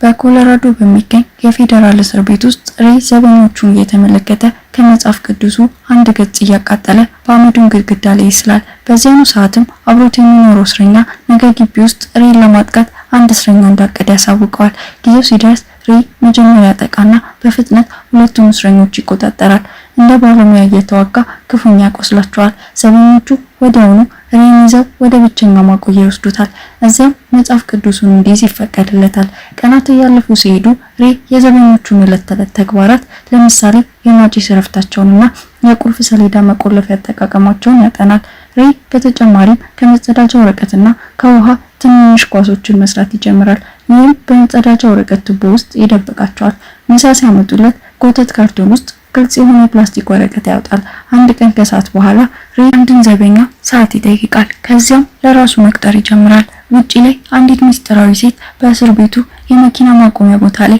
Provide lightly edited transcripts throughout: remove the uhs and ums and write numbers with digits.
በኮሎራዶ በሚገኝ የፌዴራል እስር ቤት ውስጥ ሬይ ዘበኞቹን እየተመለከተ ከመጽሐፍ ቅዱሱ አንድ ገጽ እያቃጠለ በአመዱን ግድግዳ ላይ ይስላል። በዚያኑ ሰዓትም አብሮት የሚኖረው እስረኛ ነገ ግቢ ውስጥ ሬይን ለማጥቃት አንድ እስረኛ እንዳቀደ ያሳውቀዋል። ጊዜው ሲደርስ ሬይ መጀመሪያ ያጠቃና በፍጥነት ሁለቱም እስረኞች ይቆጣጠራል። እንደ ባለሙያ እየተዋጋ ክፉኛ ያቆስላቸዋል። ዘበኞቹ ወዲያውኑ ሬይን ይዘው ወደ ብቸኛው ማቆያ ይወስዱታል። እዚያም መጽሐፍ ቅዱሱን እንዲይዝ ይፈቀድለታል። ቀናት እያለፉ ሲሄዱ ሬይ የዘበኞቹን ዕለት ተዕለት ተግባራት ለምሳሌ የማጭስ ረፍታቸውንና የቁልፍ ሰሌዳ መቆለፊያ አጠቃቀማቸውን ያጠናል። ሬይ በተጨማሪም ከመጸዳጃ ወረቀትና ከውሃ ትንንሽ ኳሶችን መስራት ይጀምራል። ይህም በመጸዳጃ ወረቀት ቱቦ ውስጥ ይደብቃቸዋል። ምሳ ሲያመጡለት ኮተት ካርቶን ውስጥ ግልጽ የሆነ ፕላስቲክ ወረቀት ያወጣል። አንድ ቀን ከሰዓት በኋላ ሬይ አንድን ዘበኛ ሰዓት ይጠይቃል። ከዚያም ለራሱ መቅጠር ይጀምራል። ውጪ ላይ አንዲት ሚስጥራዊ ሴት በእስር ቤቱ የመኪና ማቆሚያ ቦታ ላይ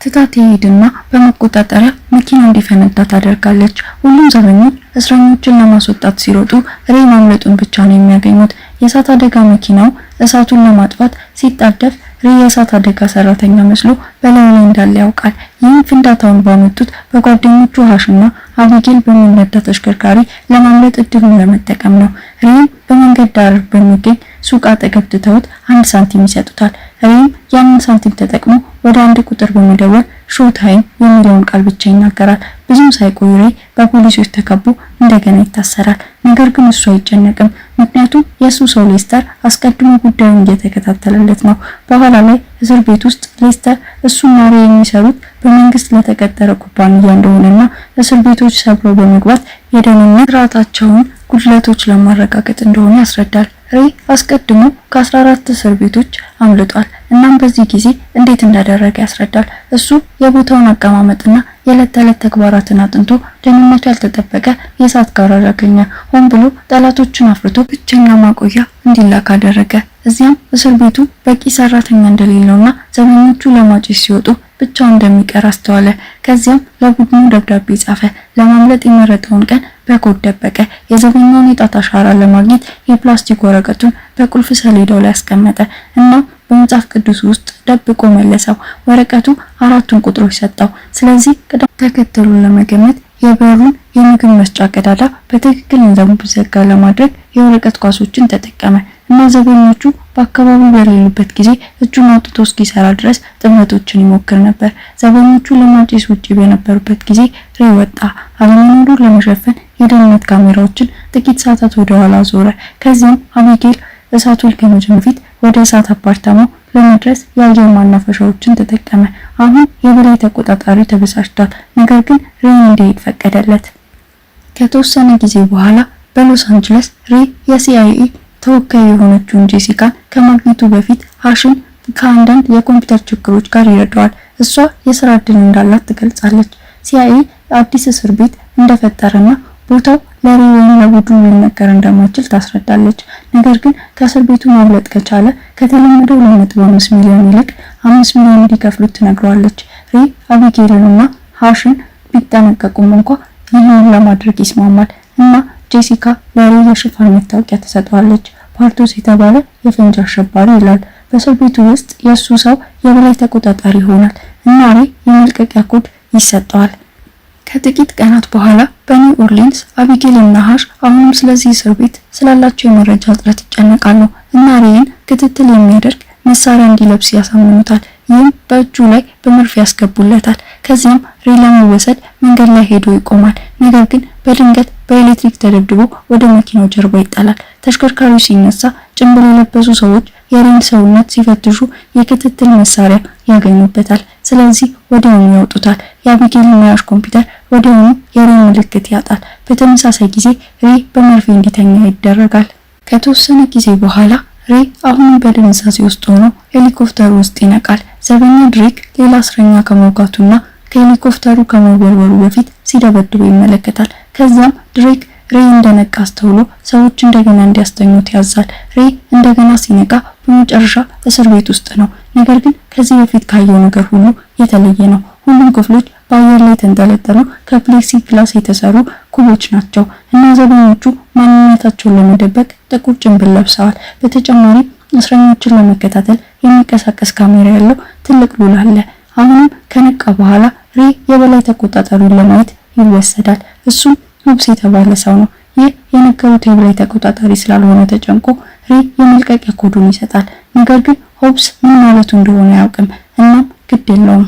ትታ ትሄድና በመቆጣጠሪያ መኪናው እንዲፈነዳ ታደርጋለች። ሁሉም ዘበኞች እስረኞችን ለማስወጣት ሲሮጡ ሬይ ማምለጡን ብቻ ነው የሚያገኙት። የእሳት አደጋ መኪናው እሳቱን ለማጥፋት ሲጣደፍ ሬይ የእሳት አደጋ ሰራተኛ መስሎ በላዩ ላይ እንዳለ ያውቃል። ይህም ፍንዳታውን ባመጡት በጓደኞቹ ሃሽና አቢጌል በሚነዳ ተሽከርካሪ ለማምለጥ እድሉን ለመጠቀም ነው። ሬይም በመንገድ ዳር በሚገኝ ሱቅ አጠገብ ትተውት 1 ሳንቲም ይሰጡታል። ሬይም ያንን ሳንቲም ተጠቅሞ ወደ አንድ ቁጥር በመደወል ሾው ታይም የሚለውን ቃል ብቻ ይናገራል። ብዙም ሳይቆይ ሬይ በፖሊሶች ተከቦ እንደገና ይታሰራል። ነገር ግን እሱ አይጨነቅም፣ ምክንያቱም የሱ ሰው ሌስተር አስቀድሞ ጉዳዩን እየተከታተለለት ነው። በኋላ ላይ እስር ቤት ውስጥ ሌስተር እሱና ሬይ የሚሰሩት በመንግስት ለተቀጠረ ኩባንያ እንደሆነና እስር ቤቶች ሰብረው በመግባት የደህንነት ስርዓታቸውን ጉድለቶች ለማረጋገጥ እንደሆነ ያስረዳል። ሬይ አስቀድሞ ከ14 እስር ቤቶች አምልጧል። እናም በዚህ ጊዜ እንዴት እንዳደረገ ያስረዳል። እሱ የቦታውን አቀማመጥና የዕለት ተዕለት ተግባራትን አጥንቶ ደህንነቱ ያልተጠበቀ የእሳት ጋራዥ አገኘ። ሆን ብሎ ጠላቶችን አፍርቶ ብቸኛ ማቆያ እንዲላክ አደረገ። እዚያም እስር ቤቱ በቂ ሰራተኛ እንደሌለውና ዘበኞቹ ለማጭስ ሲወጡ ብቻውን እንደሚቀር አስተዋለ። ከዚያም ለቡድኑ ደብዳቤ ጻፈ። ለማምለጥ የመረጠውን ቀን በኮድ ደበቀ። የዘበኛውን የጣት አሻራ ለማግኘት የፕላስቲክ ወረቀቱን በቁልፍ ሰሌዳው ላይ አስቀመጠ እና በመጽሐፍ ቅዱስ ውስጥ ደብቆ መለሰው። ወረቀቱ 4ቱን ቁጥሮች ሰጠው። ስለዚህ ቅደም ተከተሉን ለመገመት የበሩን የምግብ መስጫ ቀዳዳ በትክክል እንዲዘጋ ለማድረግ የወረቀት ኳሶችን ተጠቀመ እና ዘበኞቹ በአካባቢው በሌሉበት ጊዜ እጁን አውጥቶ እስኪሰራ ድረስ ጥመቶችን ይሞክር ነበር። ዘበኞቹ ለማጭስ ውጪ በነበሩበት ጊዜ ሬይ ወጣ። አለመኖሩን ለመሸፈን የደህንነት ካሜራዎችን ጥቂት ሰዓታት ወደ ኋላ ዞረ። ከዚያም አቢጌል እሳቱን ከመጀመሩ በፊት ወደ እሳት አፓርታማው ለመድረስ የአየር ማናፈሻዎችን ተጠቀመ። አሁን የበላይ ተቆጣጣሪ ተበሳጭቷል፣ ነገር ግን ሬይ እንዲሄድ ፈቀደለት። ከተወሰነ ጊዜ በኋላ በሎስ አንጀለስ ሬይ የሲአይኤ ተወካይ የሆነችውን ጄሲካን ከማግኘቱ በፊት ሃሽን ከአንዳንድ የኮምፒውተር ችግሮች ጋር ይረዳዋል። እሷ የስራ እድል እንዳላት ትገልጻለች። ሲአይኤ አዲስ እስር ቤት እንደፈጠረና ቦታው ለሬይ ወይም ለቡድኑ ሊነገር እንደማይችል ታስረዳለች። ነገር ግን ከእስር ቤቱ ማምለጥ ከቻለ ከተለመደው 2.5 ሚሊዮን ይልቅ 5 ሚሊዮን እንዲከፍሉት ትነግረዋለች። ሬይ አቢጌልንና ሃሽን ቢጠነቀቁም እንኳን ይህንን ለማድረግ ይስማማል እና ጄሲካ ለሬይ የሽፋን መታወቂያ ተሰጥቷለች። ፓርቶስ የተባለ የፈንጂ አሸባሪ ይላል። በእስር ቤቱ ውስጥ የሱ ሰው የበላይ ተቆጣጣሪ ይሆናል እና ሬይ የመልቀቂያ ኮድ ይሰጠዋል። ከጥቂት ቀናት በኋላ በኒው ኦርሊንስ አቢጌል እና ሃሽ አሁንም ስለዚህ እስር ቤት ስላላቸው የመረጃ እጥረት ይጨነቃሉ እና ሬይን ክትትል የሚያደርግ መሳሪያ እንዲለብስ ያሳምኑታል። ይህም በእጁ ላይ በመርፌ ያስገቡለታል። ከዚያም ሬይ ለመወሰድ መንገድ ላይ ሄዶ ይቆማል። ነገር ግን በድንገት በኤሌክትሪክ ተደብድቦ ወደ መኪናው ጀርባ ይጣላል። ተሽከርካሪው ሲነሳ ጭንብል የለበሱ ሰዎች የሬይን ሰውነት ሲፈትሹ የክትትል መሳሪያ ያገኙበታል። ስለዚህ ወዲያውኑ ያወጡታል። የአቢጌልና ሃሽ ኮምፒውተር ወዲያውኑ የሬይ ምልክት ያጣል። በተመሳሳይ ጊዜ ሬይ በመርፌ እንዲተኛ ይደረጋል። ከተወሰነ ጊዜ በኋላ ሬይ አሁንም በድንዛዜ ውስጥ ሆኖ ሄሊኮፕተሩ ውስጥ ይነቃል። ዘበኛ ድሬክ ሌላ እስረኛ ከመውጋቱና ከሄሊኮፕተሩ ከመወርወሩ በፊት ሲደበድበው ይመለከታል። ከዚያም ድሬክ ሬይ እንደነቃ አስተውሎ ሰዎች እንደገና እንዲያስተኙት ያዛል። ሬይ እንደገና ሲነቃ በመጨረሻ እስር ቤት ውስጥ ነው። ነገር ግን ከዚህ በፊት ካየው ነገር ሁሉ የተለየ ነው። ሁሉም ክፍሎች በአየር ላይ ተንጠለጠሉ ከፕሌክሲ ግላስ የተሰሩ ኩቦች ናቸው እና ዘበኞቹ ማንነታቸውን ለመደበቅ ጥቁር ጭንብል ለብሰዋል። በተጨማሪ እስረኞችን ለመከታተል የሚንቀሳቀስ ካሜራ ያለው ትልቅ ሉል አለ። አሁንም ከነቃ በኋላ ሬ የበላይ ተቆጣጣሪውን ለማየት ይወሰዳል። እሱም ሆብስ የተባለ ሰው ነው። ይህ የነገሩት የበላይ ተቆጣጣሪ ስላልሆነ ተጨንቆ ሬ የመልቀቂያ ኮዱን ይሰጣል። ነገር ግን ሆብስ ምን ማለቱ እንደሆነ አያውቅም። እናም ግድ የለውም።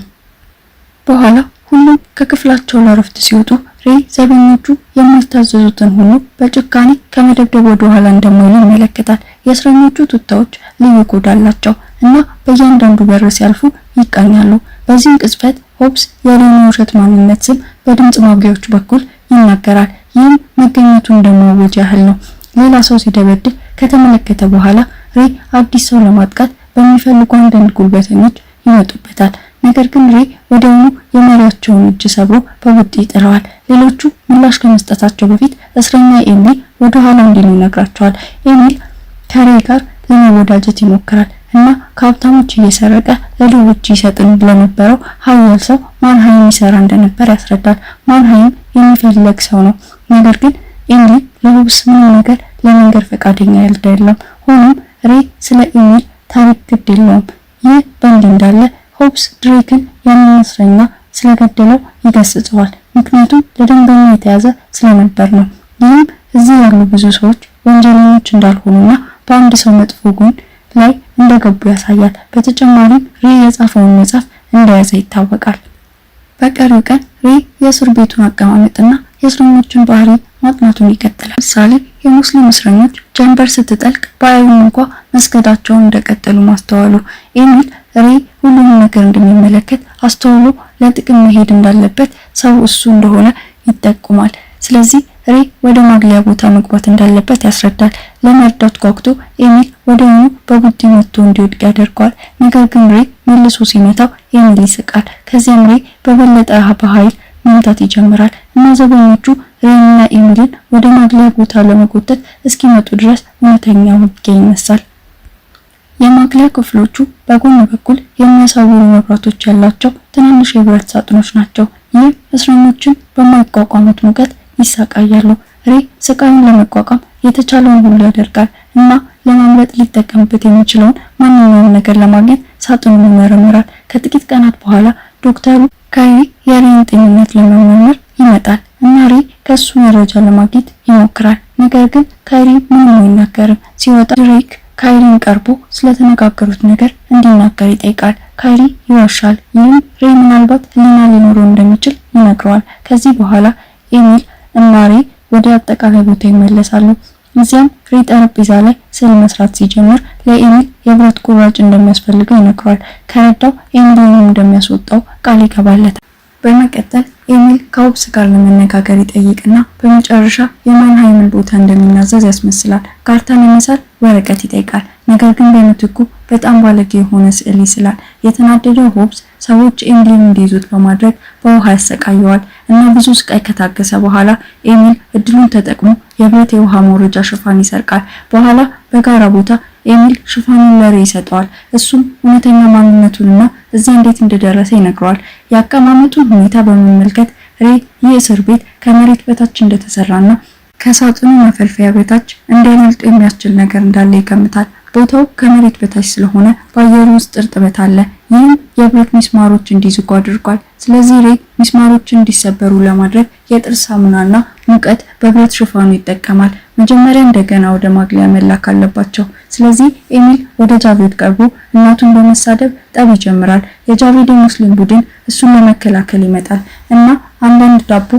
በኋላ ሁሉም ከክፍላቸው ለረፍት ሲወጡ ሬ ዘበኞቹ የማይታዘዙትን ሁሉ በጭካኔ ከመደብደብ ወደ ኋላ እንደማይሉ ይመለከታል። የእስረኞቹ ቱታዎች ልዩ ኮድ አላቸው እና በእያንዳንዱ በር ሲያልፉ ይቃኛሉ። በዚህም ቅጽበት ሆብስ የሬን የውሸት ማንነት ስም በድምጽ ማጉያዎች በኩል ይናገራል። ይህም መገኘቱን እንደማወጅ ያህል ነው። ሌላ ሰው ሲደበድብ ከተመለከተ በኋላ ሬ አዲስ ሰው ለማጥቃት በሚፈልጉ አንዳንድ ጉልበተኞች ይመጡበታል። ነገር ግን ሬ ወዲያውኑ የመሪያቸውን እጅ ሰብሮ በቡጢ ይጥለዋል። ሌሎቹ ምላሽ ከመስጠታቸው በፊት እስረኛ ኤሚል ወደ ኋላ እንዲሉ ይነግራቸዋል። ኤሚል ከሬ ጋር ለመወዳጀት ይሞክራል እና ከሀብታሞች እየሰረቀ ለድሆች ይሰጥን ለነበረው ሀያል ሰው ማንሃይም ይሰራ እንደነበር ያስረዳል። ማንሃይም የሚፈልግ ሰው ነው። ነገር ግን ኤሚል ለሆብስ ምንም ነገር ለመንገር ፈቃደኛ አይደለም። ሆኖም ሬ ስለ ኤሚል ታሪክ ግድ የለውም። ይህ በእንዲህ እንዳለ ሆብስ ድሬክን ያንን እስረኛ ስለገደለው ይገስጸዋል። ምክንያቱም ለደንበኛ የተያዘ ስለነበር ነው። ይህም እዚህ ያሉ ብዙ ሰዎች ወንጀለኞች እንዳልሆኑና በአንድ ሰው መጥፎ ጎን ላይ እንደገቡ ያሳያል። በተጨማሪም ሬ የጻፈውን መጽሐፍ እንደያዘ ይታወቃል። በቀሪው ቀን ሬ የእስር ቤቱን አቀማመጥና የእስረኞችን ባህሪ ማጥናቱን ይቀጥላል። ምሳሌ የሙስሊም እስረኞች ጀንበር ስትጠልቅ በአይን እንኳ መስገዳቸውን እንደቀጠሉ ማስተዋሉ ኤሚል ሬ ሁሉንም ነገር እንደሚመለከት አስተውሎ ለጥቅም መሄድ እንዳለበት ሰው እሱ እንደሆነ ይጠቁማል። ስለዚህ ሬ ወደ ማግለያ ቦታ መግባት እንዳለበት ያስረዳል። ለመርዳት ጓጉቶ ኤሚል ወዲያውኑ በቡጢ መጥቶ እንዲወድቅ ያደርገዋል። ነገር ግን ሬ መልሶ ሲመታው ኤሚል ይስቃል። ከዚያም ሬ በበለጠ በኃይል መምታት ይጀምራል እና ዘበኞቹ ሬንና ኤሚልን ወደ ማግለያ ቦታ ለመጎተት እስኪመጡ ድረስ እውነተኛ ውጊያ ይነሳል። የማግለያ ክፍሎቹ በጎን በኩል የሚያሳውሩ መብራቶች ያላቸው ትናንሽ የብረት ሳጥኖች ናቸው። ይህ እስረኞችን በማይቋቋሙት ሙቀት ይሰቃያሉ። ሬ ስቃዩን ለመቋቋም የተቻለውን ሁሉ ያደርጋል እና ለማምለጥ ሊጠቀምበት የሚችለውን ማንኛውም ነገር ለማግኘት ሳጥኑን ይመረምራል። ከጥቂት ቀናት በኋላ ዶክተሩ ካይሪ የሬን ጤንነት ለመመርመር ይመጣል እና ሬ ከሱ መረጃ ለማግኘት ይሞክራል። ነገር ግን ካይሪ ምንም አይናገርም። ሲወጣ ድሬክ ካይሪን ቀርቦ ስለተነጋገሩት ነገር እንዲናገር ይጠይቃል። ካይሪ ይዋሻል። ይህም ሬ ምናልባት ሕሊና ሊኖረው እንደሚችል ይነግረዋል። ከዚህ በኋላ ኤሚል እና ሬ ወደ አጠቃላይ ቦታ ይመለሳሉ። እዚያም ሬ ጠረጴዛ ላይ ስዕል መስራት ሲጀምር ለኤሚል የብረት ቁራጭ እንደሚያስፈልገው ይነግረዋል። ከረዳው ኤሚልን እንደሚያስወጣው ቃል ይገባለታል። በመቀጠል ኤሚል ከሆብስ ጋር ለመነጋገር ይጠይቅና በመጨረሻ የማንሃይምን ቦታ እንደሚናዘዝ ያስመስላል። ካርታ ለመሳል ወረቀት ይጠይቃል። ነገር ግን በምትኩ በጣም ባለጌ የሆነ ስዕል ይስላል። የተናደደው ሆብስ ሰዎች ኤሚልን እንዲይዙት በማድረግ በውሃ ያሰቃየዋል እና ብዙ ስቃይ ከታገሰ በኋላ ኤሚል እድሉን ተጠቅሞ የብረት የውሃ መውረጃ ሽፋን ይሰርቃል። በኋላ በጋራ ቦታ ኤሚል ሽፋኑን ለሬ ይሰጠዋል። እሱም እውነተኛ ማንነቱንና እዚያ እንዴት እንደደረሰ ይነግረዋል። የአቀማመጡን ሁኔታ በመመልከት ሬ ይህ እስር ቤት ከመሬት በታች እንደተሰራና ከሳጥኑ መፈልፈያ በታች እንዳይመልጡ የሚያስችል ነገር እንዳለ ይገምታል። ቦታው ከመሬት በታች ስለሆነ በአየሩ ውስጥ እርጥበት አለ። ይህም የብረት ሚስማሮች እንዲዝጉ አድርጓል። ስለዚህ ሬ ሚስማሮችን እንዲሰበሩ ለማድረግ የጥርስ ሳሙናና ሙቀት በብረት ሽፋኑ ይጠቀማል። መጀመሪያ እንደገና ወደ ማግለያ መላክ አለባቸው። ስለዚህ ኤሚል ወደ ጃቬድ ቀርቦ እናቱን በመሳደብ ጠብ ይጀምራል። የጃቬድ ሙስሊም ቡድን እሱን ለመከላከል ይመጣል እና አንዳንድ ዳቦ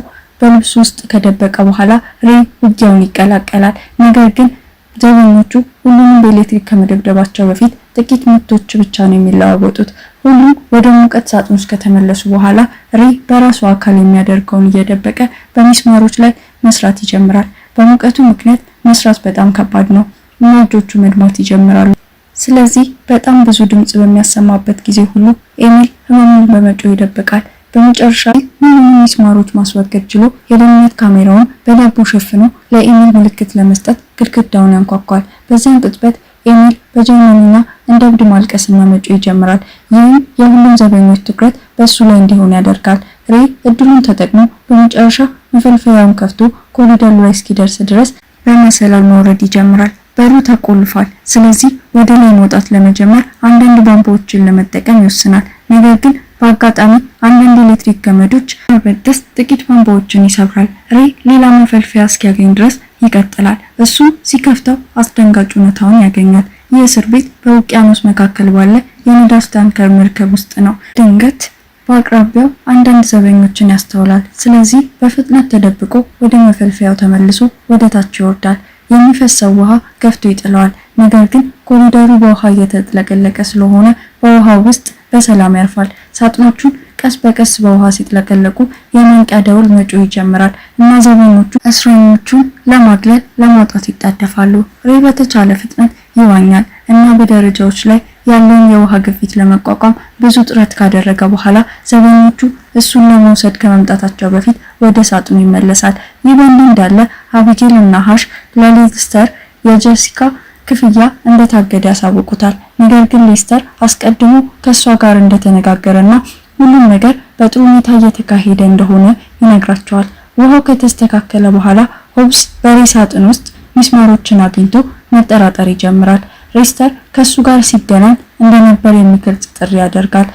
በልብስ ውስጥ ከደበቀ በኋላ ሬ ውጊያውን ይቀላቀላል። ነገር ግን ዘበኞቹ ሁሉንም በኤሌክትሪክ ከመደብደባቸው በፊት ጥቂት ምቶች ብቻ ነው የሚለዋወጡት። ሁሉም ወደ ሙቀት ሳጥን ውስጥ ከተመለሱ በኋላ ሬ በራሱ አካል የሚያደርገውን እየደበቀ በሚስማሮች ላይ መስራት ይጀምራል። በሙቀቱ ምክንያት መስራት በጣም ከባድ ነው እና እጆቹ መድማት ይጀምራሉ። ስለዚህ በጣም ብዙ ድምጽ በሚያሰማበት ጊዜ ሁሉ ኤሚል ህመሙን በመጮህ ይደብቃል። በመጨረሻ ሁሉንም ሚስማሮች ማስወገድ ችሎ የደህንነት ካሜራውን በዳቦ ሸፍኖ ለኤሚል ምልክት ለመስጠት ግድግዳውን ያንኳኳል። በዚያም ቅጽበት ኤሚል በጀርመንኛ እንደ እብድ ማልቀስና መጮህ ይጀምራል። ይህም የሁሉም ዘበኞች ትኩረት በእሱ ላይ እንዲሆን ያደርጋል። ሬ እድሉን ተጠቅሞ በመጨረሻ መፈልፈያውን ከፍቶ ኮሪደሩ ላይ እስኪደርስ ድረስ በመሰላል መውረድ ይጀምራል። በሩ ተቆልፏል። ስለዚህ ወደ ላይ መውጣት ለመጀመር አንዳንድ ቧንቧዎችን ለመጠቀም ይወስናል። ነገር ግን በአጋጣሚ አንዳንድ ኤሌክትሪክ ገመዶች በመበጠስ ጥቂት ቧንቧዎችን ይሰብራል። ሬይ ሌላ መፈልፈያ እስኪያገኝ ድረስ ይቀጥላል። እሱ ሲከፍተው አስደንጋጭ እውነታውን ያገኛል። ይህ እስር ቤት በውቅያኖስ መካከል ባለ የነዳጅ ታንከር መርከብ ውስጥ ነው። ድንገት በአቅራቢያው አንዳንድ ዘበኞችን ያስተውላል። ስለዚህ በፍጥነት ተደብቆ ወደ መፈልፈያው ተመልሶ ወደ ታች ይወርዳል። የሚፈሰው ውሃ ገፍቶ ይጥለዋል። ነገር ግን ኮሪደሩ በውሃ እየተጥለቀለቀ ስለሆነ በውሃው ውስጥ በሰላም ያርፋል። ሳጥኖቹን ቀስ በቀስ በውሃ ሲጥለቀለቁ የማንቂያ ደውል መጮህ ይጀምራል እና ዘበኞቹ እስረኞቹን ለማግለል ለማውጣት ይጣደፋሉ። ሬይ በተቻለ ፍጥነት ይዋኛል እና በደረጃዎች ላይ ያለውን የውሃ ግፊት ለመቋቋም ብዙ ጥረት ካደረገ በኋላ ዘበኞቹ እሱን ለመውሰድ ከመምጣታቸው በፊት ወደ ሳጥኑ ይመለሳል። ይህ በእንዲህ እንዳለ አቢጌል እና ሃሽ ለሌስተር የጀሲካ ክፍያ እንደታገደ ያሳውቁታል። ነገር ግን ሌስተር አስቀድሞ ከሷ ጋር እንደተነጋገረና ሁሉም ነገር በጥሩ ሁኔታ እየተካሄደ እንደሆነ ይነግራቸዋል። ውሃው ከተስተካከለ በኋላ ሆብስ በሬይ ሳጥን ውስጥ ሚስማሮችን አግኝቶ መጠራጠር ይጀምራል። ሌስተር ከሱ ጋር ሲገናኝ እንደነበር የሚገልጽ ጥሪ ያደርጋል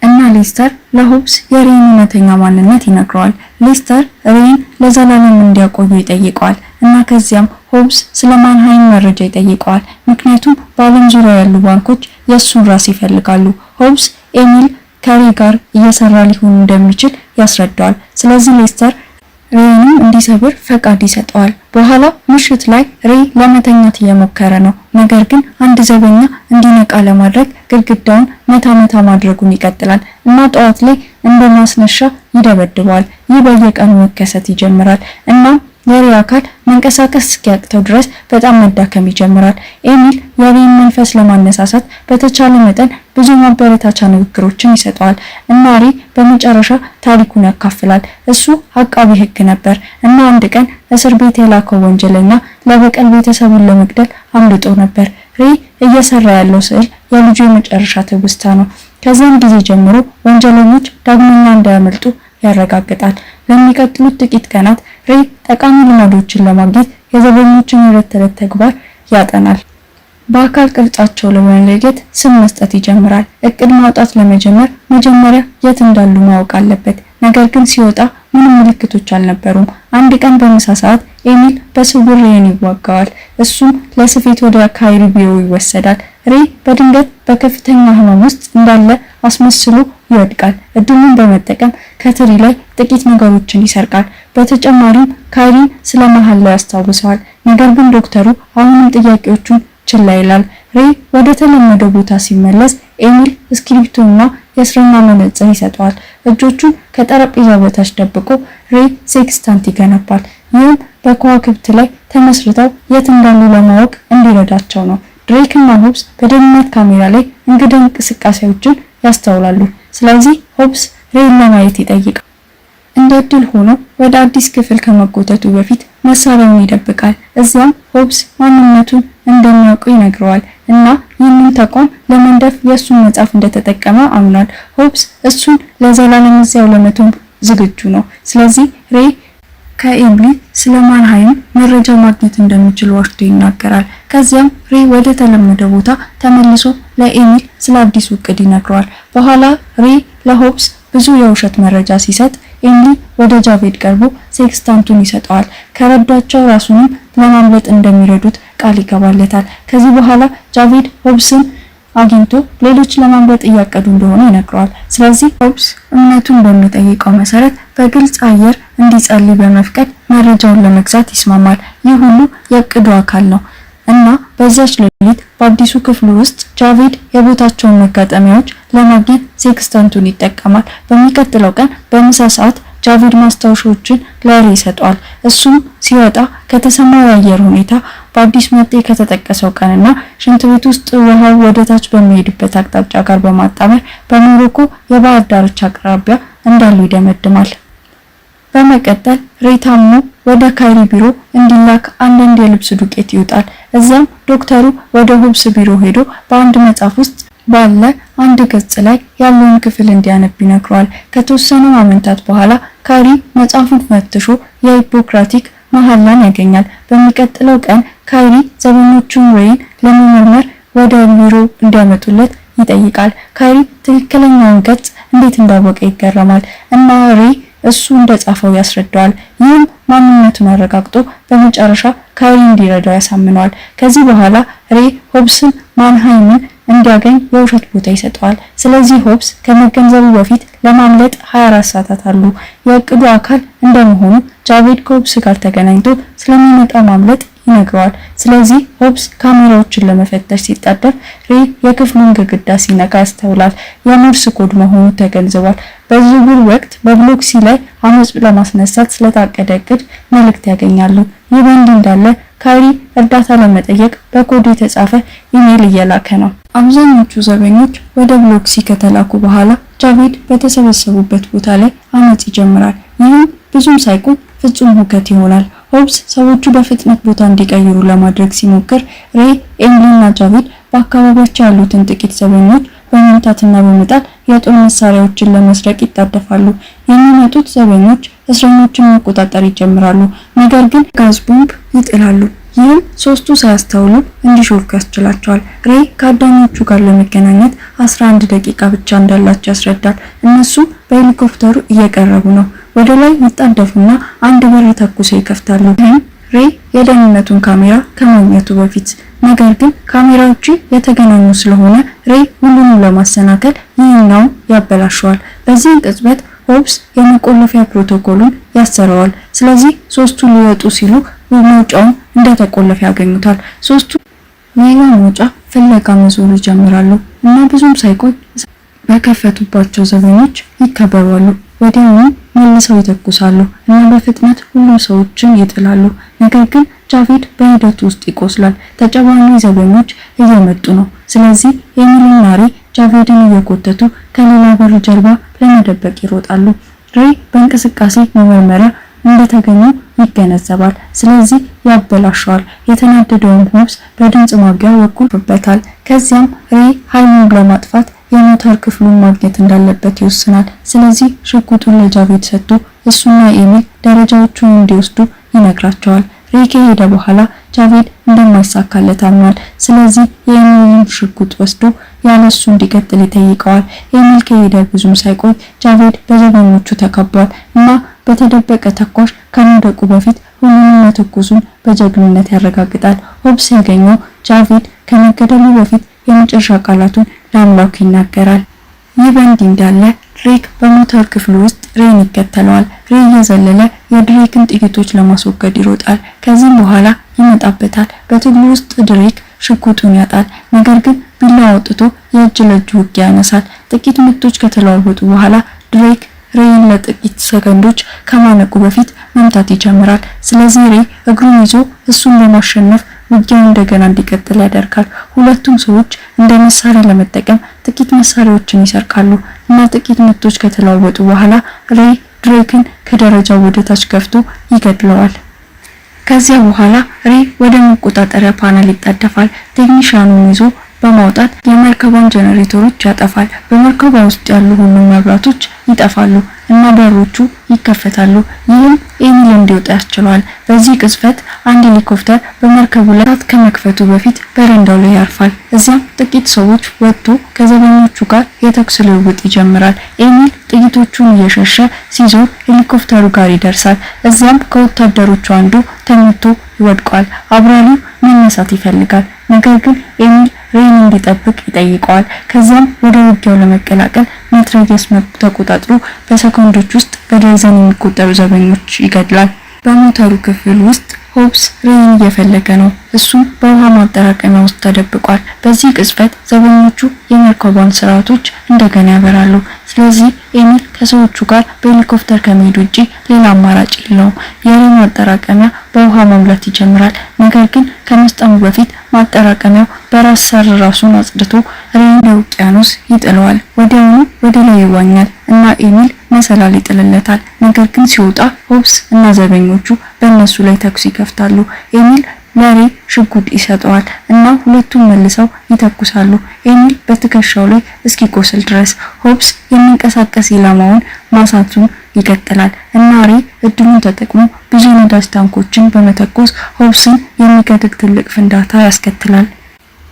እና ሌስተር ለሆብስ የሬይን እውነተኛ ማንነት ይነግረዋል። ሌስተር ሬይን ለዘላለም እንዲያቆዩ ይጠይቀዋል እና ከዚያም ሆብስ ስለ ማንሃይም መረጃ ይጠይቀዋል። ምክንያቱም በዓለም ዙሪያ ያሉ ባንኮች የእሱን ራስ ይፈልጋሉ። ሆብስ ኤሚል ከሬይ ጋር እየሰራ ሊሆን እንደሚችል ያስረዳዋል። ስለዚህ ሌስተር ሬይንም እንዲሰብር ፈቃድ ይሰጠዋል። በኋላ ምሽት ላይ ሬይ ለመተኛት እየሞከረ ነው። ነገር ግን አንድ ዘበኛ እንዲነቃ ለማድረግ ግድግዳውን መታ ማድረጉን ይቀጥላል እና ጠዋት ላይ እንደ ማስነሻ ይደበድበዋል። ይህ በየቀኑ መከሰት ይጀምራል እና የሬይ አካል መንቀሳቀስ እስኪያቅተው ድረስ በጣም መዳከም ይጀምራል። ኤሚል የሬይን መንፈስ ለማነሳሳት በተቻለ መጠን ብዙ ማበረታቻ ንግግሮችን ይሰጠዋል እና ሬይ በመጨረሻ ታሪኩን ያካፍላል። እሱ አቃቢ ሕግ ነበር እና አንድ ቀን እስር ቤት የላከው ወንጀለኛ ለበቀል ቤተሰቡን ለመግደል አምልጦ ነበር። ሬይ እየሰራ ያለው ስዕል የልጁ የመጨረሻ ትውስታ ነው። ከዚያም ጊዜ ጀምሮ ወንጀለኞች ዳግመኛ እንዳያመልጡ ያረጋግጣል። ለሚቀጥሉት ጥቂት ቀናት ሬይ ጠቃሚ ልማዶችን ለማግኘት የዘበኞችን የዕለት ተዕለት ተግባር ያጠናል። በአካል ቅርጻቸው ለመለየት ስም መስጠት ይጀምራል። እቅድ ማውጣት ለመጀመር መጀመሪያ የት እንዳሉ ማወቅ አለበት። ነገር ግን ሲወጣ ምንም ምልክቶች አልነበሩም። አንድ ቀን በምሳ ሰዓት ኤሚል በስውር ሬይን ይዋጋዋል። እሱም ለስፌት ወደ ካሪቢዮ ይወሰዳል። ሬይ በድንገት በከፍተኛ ህመም ውስጥ እንዳለ አስመስሎ ይወድቃል። እድሉን በመጠቀም ከትሪ ላይ ጥቂት ነገሮችን ይሰርቃል። በተጨማሪም ካይሪን ስለ መሐላው ያስታውሰዋል። ነገር ግን ዶክተሩ አሁንም ጥያቄዎቹን ችላ ይላል። ሬይ ወደ ተለመደው ቦታ ሲመለስ ኤሚል እስክሪፕቶና የእስረኛ መነጽር ይሰጠዋል። እጆቹን ከጠረጴዛ በታች ደብቆ ሬይ ሴክስታንት ይገነባል። ይህም በከዋክብት ላይ ተመስርተው የት እንዳሉ ለማወቅ እንዲረዳቸው ነው። ድሬክ እና ሆብስ በደህንነት ካሜራ ላይ እንግዳ እንቅስቃሴዎችን ያስተውላሉ። ስለዚህ ሆብስ ሬይን ለማየት ይጠይቃል። እንደ እድል ሆኖ ወደ አዲስ ክፍል ከመጎተቱ በፊት መሳሪያውን ይደብቃል። እዚያም ሆብስ ማንነቱን እንደሚያውቁ ይነግረዋል እና ይህንን ተቋም ለመንደፍ የእሱን መጽሐፍ እንደተጠቀመ አምኗል። ሆብስ እሱን ለዘላለም እዚያው ለመተው ዝግጁ ነው። ስለዚህ ሬይ ከኤሚል ስለ ማንሃይም መረጃ ማግኘት እንደሚችል ዋሽቶ ይናገራል። ከዚያም ሬይ ወደ ተለመደ ቦታ ተመልሶ ለኤሚል ስለ አዲሱ እቅድ ይነግረዋል። በኋላ ሬይ ለሆብስ ብዙ የውሸት መረጃ ሲሰጥ ኤሚል ወደ ጃቬድ ቀርቦ ሴክስታንቱን ይሰጠዋል። ከረዷቸው ራሱንም ለማምለጥ እንደሚረዱት ቃል ይገባለታል። ከዚህ በኋላ ጃቬድ ሆብስን አግኝቶ ሌሎች ለማምለጥ እያቀዱ እንደሆነ ይነግረዋል። ስለዚህ ሆብስ እምነቱን በሚጠይቀው መሰረት በግልጽ አየር እንዲጸልይ በመፍቀድ መረጃውን ለመግዛት ይስማማል። ይህ ሁሉ የእቅዱ አካል ነው እና በዛች ሌሊት በአዲሱ ክፍሉ ውስጥ ጃቬድ የቦታቸውን መጋጠሚያዎች ለማግኘት ሴክስታንቱን ይጠቀማል። በሚቀጥለው ቀን በምሳ ሰዓት ጃቬድ ማስታወሻዎችን ለሬይ ይሰጠዋል። እሱም ሲወጣ ከተሰማው የአየር ሁኔታ በአዲስ መጤ ከተጠቀሰው ቀንና ሽንት ቤት ውስጥ ውሃው ወደ ታች በሚሄድበት አቅጣጫ ጋር በማጣመር በሞሮኮ የባህር ዳርቻ አቅራቢያ እንዳሉ ይደመድማል። በመቀጠል ሬይ ታሞ ወደ ካይሪ ቢሮ እንዲላክ አንዳንድ የልብስ ዱቄት ይውጣል። እዚያም ዶክተሩ ወደ ሆብስ ቢሮ ሄዶ በአንድ መጽሐፍ ውስጥ ባለ አንድ ገጽ ላይ ያለውን ክፍል እንዲያነብ ይነግረዋል። ከተወሰኑ ሳምንታት በኋላ ካይሪ መጽሐፉን ፈትሾ የሂፖክራቲክ መሐላን ያገኛል። በሚቀጥለው ቀን ካይሪ ዘበኞቹን ሬይን ለመመርመር ወደ ቢሮ እንዲያመጡለት ይጠይቃል። ካይሪ ትክክለኛውን ገጽ እንዴት እንዳወቀ ይገረማል እና ሬይ እሱ እንደጻፈው ያስረዳዋል። ይህም ማንነቱን አረጋግጦ በመጨረሻ ካይሪ እንዲረዳው ያሳምነዋል። ከዚህ በኋላ ሬይ ሆብስን ማንሃይምን እንዲያገኝ የውሸት ቦታ ይሰጠዋል። ስለዚህ ሆብስ ከመገንዘቡ በፊት ለማምለጥ 24 ሰዓታት አሉ። የእቅዱ አካል እንደመሆኑ ጃቬድ ከሆብስ ጋር ተገናኝቶ ስለሚመጣው ማምለጥ ይነግረዋል። ስለዚህ ሆብስ ካሜራዎችን ለመፈተሽ ሲጣደፍ ሬይ የክፍሉን ግድግዳ ሲነካ ያስተውላል። የሞርስ ኮድ መሆኑ ተገንዝቧል። በዝውውር ወቅት በብሎክ ሲ ላይ አመጽ ለማስነሳት ስለታቀደ እቅድ መልእክት ያገኛሉ። ይህ በእንዲህ እንዳለ ካይሪ እርዳታ ለመጠየቅ በኮድ የተጻፈ ኢሜል እየላከ ነው። አብዛኞቹ ዘበኞች ወደ ብሎክ ሲ ከተላኩ በኋላ ጃቬድ በተሰበሰቡበት ቦታ ላይ አመጽ ይጀምራል። ይህም ብዙም ሳይቆይ ፍጹም ሁከት ይሆናል። ሆብስ ሰዎቹ በፍጥነት ቦታ እንዲቀይሩ ለማድረግ ሲሞክር ሬይ፣ ኤሚልና ጃቬድ በአካባቢያቸው ያሉትን ጥቂት ዘበኞች በመምታትና በመጣል የጦር መሳሪያዎችን ለመስረቅ ይጣደፋሉ። የሚመጡት ዘበኞች እስረኞችን መቆጣጠር ይጀምራሉ፣ ነገር ግን ጋዝ ቦምብ ይጥላሉ። ይህም ሶስቱ ሳያስተውሉ እንዲሾልኩ ያስችላቸዋል። ሬይ ከአዳኞቹ ጋር ለመገናኘት 11 ደቂቃ ብቻ እንዳላቸው ያስረዳል። እነሱም በሄሊኮፕተሩ እየቀረቡ ነው። ወደ ላይ ይጣደፉና አንድ በር ተኩሰው ይከፍታሉ። ሬይ የደህንነቱን ካሜራ ከማግኘቱ በፊት ነገር ግን ካሜራዎቹ የተገናኙ ስለሆነ ሬይ ሁሉንም ለማሰናከል ይህኛውን ያበላሸዋል። በዚህ ቅጽበት ሆብስ የመቆለፊያ ፕሮቶኮሉን ያሰረዋል። ስለዚህ ሶስቱ ሊወጡ ሲሉ መውጫውን እንደተቆለፈ ያገኙታል። ሶስቱ ሌላ መውጫ ፍለጋ መዞር ይጀምራሉ እና ብዙም ሳይቆይ በከፈቱባቸው ዘበኞች ይከበባሉ። ወዲያውኑ መልሰው ይተኩሳሉ እና በፍጥነት ሁሉም ሰዎችን ይጥላሉ። ነገር ግን ጃቬድ በሂደቱ ውስጥ ይቆስላል። ተጨማሪ ዘበኞች እየመጡ ነው። ስለዚህ ኤሚልና ሬይ ጃቬድን እየጎተቱ ከሌላ በር ጀርባ ለመደበቅ ይሮጣሉ። ሬይ በእንቅስቃሴ መመርመሪያ እንደተገኙ ይገነዘባል። ስለዚህ ያበላሸዋል። የተናደደውን ሆብስ በድምጽ ማጉያ ወኩልበታል። ከዚያም ሬይ ኃይሉን ለማጥፋት የሞተር ክፍሉን ማግኘት እንዳለበት ይወስናል። ስለዚህ ሽጉጡን ለጃቬድ ሰጥቶ እሱና ኤሚል ደረጃዎቹን እንዲወስዱ ይነግራቸዋል። ሬይ ከሄደ በኋላ ጃቬድ እንደማይሳካለት አምኗል። ስለዚህ የኤሚልን ሽጉጥ ወስዶ ያለሱ እንዲቀጥል ይጠይቀዋል። ኤሚል ከሄደ ብዙም ሳይቆይ ጃቬድ በዘበኞቹ ተከቧል እና በተደበቀ ተኳሽ ከመውደቁ በፊት ሁሉንም መተኮሱን በጀግንነት ያረጋግጣል። ሆብስ ያገኘው ጃቬድ ከመገደሉ በፊት የመጨረሻ ቃላቱን ለአምላኩ ይናገራል። ይህ በእንዲህ እንዳለ ድሬክ በሞተር ክፍሉ ውስጥ ሬይን ይከተለዋል። ሬይ እየዘለለ የድሬክን ጥይቶች ለማስወገድ ይሮጣል። ከዚህም በኋላ ይመጣበታል። በትግሉ ውስጥ ድሬክ ሽጉጡን ያጣል። ነገር ግን ቢላ አውጥቶ የእጅ ለእጅ ውጊያ ያነሳል። ጥቂት ምቶች ከተለዋወጡ በኋላ ድሬክ ሬይን ለጥቂት ሰከንዶች ከማነቁ በፊት መምታት ይጀምራል። ስለዚህ ሬይ እግሩን ይዞ እሱን ለማሸነፍ ውጊያው እንደገና እንዲቀጥል ያደርጋል። ሁለቱም ሰዎች እንደ መሳሪያ ለመጠቀም ጥቂት መሳሪያዎችን ይሰርቃሉ እና ጥቂት ምቶች ከተለዋወጡ በኋላ ሬይ ድሬክን ከደረጃው ወደ ታች ገፍቶ ይገድለዋል። ከዚያ በኋላ ሬይ ወደ መቆጣጠሪያ ፓነል ይጣደፋል። ቴክኒሻኑን ይዞ በማውጣት የመርከቧን ጀነሬተሮች ያጠፋል። በመርከቧ ውስጥ ያሉ ሁሉም መብራቶች ይጠፋሉ እና በሮቹ ይከፈታሉ። ይህም ኤሚል እንዲወጣ ያስችለዋል። በዚህ ቅጽበት አንድ ሄሊኮፕተር በመርከቡ ላይ እሳት ከመክፈቱ በፊት በረንዳው ላይ ያርፋል። እዚያም ጥቂት ሰዎች ወጥቶ ከዘበኞቹ ጋር የተኩስ ልውውጥ ይጀምራል። ኤሚል ጥይቶቹን እየሸሸ ሲዞር ሄሊኮፕተሩ ጋር ይደርሳል። እዚያም ከወታደሮቹ አንዱ ተመቶ ይወድቃል። አብራሪው መነሳት ይፈልጋል፣ ነገር ግን ኤሚል ሬይን እንዲጠብቅ ይጠይቀዋል። ከዚያም ወደ ውጊያው ለመቀላቀል መትረየስ ተቆጣጥሮ በሰኮንዶች ውስጥ በደርዘን የሚቆጠሩ ዘበኞች ይገድላል። በሞተሩ ክፍል ውስጥ ሆብስ ሬይን እየፈለገ ነው። እሱም በውሃ ማጠራቀሚያ ውስጥ ተደብቋል። በዚህ ቅጽበት ዘበኞቹ የመርከቧን ስርዓቶች እንደገና ያበራሉ። ስለዚህ ኤሚል ከሰዎቹ ጋር በሄሊኮፕተር ከመሄድ ውጪ ሌላ አማራጭ የለውም። የሬይ ማጠራቀሚያ በውሃ መሙላት ይጀምራል። ነገር ግን ከመስጠሙ በፊት ማጠራቀሚያው በራስ ሰር ራሱን አጽድቶ ሬይን በውቅያኖስ ይጥለዋል። ወዲያውኑ ወደ ላይ ይዋኛል እና ኤሚል መሰላል ይጥልለታል። ነገር ግን ሲወጣ ሆብስ እና ዘበኞቹ በእነሱ ላይ ተኩስ ይከፍታሉ። ኤሚል ለሬ ሽጉጥ ይሰጠዋል እና ሁለቱም መልሰው ይተኩሳሉ። ኤሚል በትከሻው ላይ እስኪቆስል ድረስ። ሆብስ የሚንቀሳቀስ ኢላማውን ማሳቱን ይቀጥላል እና ሬ እድሉን ተጠቅሞ ብዙ ነዳጅ ታንኮችን በመተኮስ ሆብስን የሚገድል ትልቅ ፍንዳታ ያስከትላል።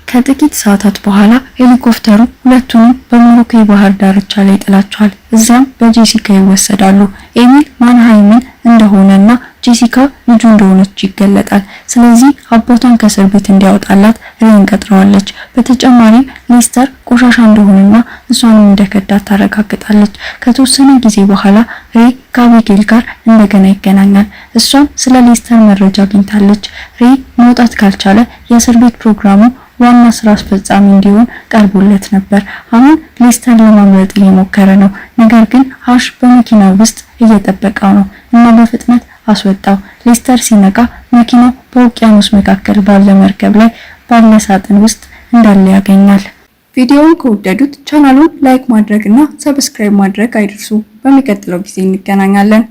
ከጥቂት ሰዓታት በኋላ ሄሊኮፕተሩ ሁለቱንም በሞሮኮ የባህር ዳርቻ ላይ ጥላቸዋል። እዛም በጄሲካ ይወሰዳሉ። ኤሚል ማንሃይምን እንደሆነና ጄሲካ ልጁ እንደሆነች ይገለጣል። ስለዚህ አባቷን ከእስር ቤት እንዲያወጣላት ሬን ቀጥረዋለች። በተጨማሪም ሌስተር ቆሻሻ እንደሆነና እሷንም እንደከዳት ታረጋግጣለች። ከተወሰነ ጊዜ በኋላ ሬ ከአቢጌል ጋር እንደገና ይገናኛል። እሷም ስለ ሌስተር መረጃ አግኝታለች። ሬ መውጣት ካልቻለ የእስር ቤት ፕሮግራሙ ዋና ስራ አስፈጻሚ እንዲሆን ቀርቦለት ነበር። አሁን ሌስተር ለማምለጥ እየሞከረ ነው። ነገር ግን አሽ በመኪናው ውስጥ እየጠበቀው ነው እና በፍጥነት አስወጣው። ሌስተር ሲነቃ መኪናው በውቅያኖስ መካከል ባለ መርከብ ላይ ባለ ሳጥን ውስጥ እንዳለ ያገኛል። ቪዲዮውን ከወደዱት ቻናሉን ላይክ ማድረግ እና ሰብስክራይብ ማድረግ አይርሱ። በሚቀጥለው ጊዜ እንገናኛለን።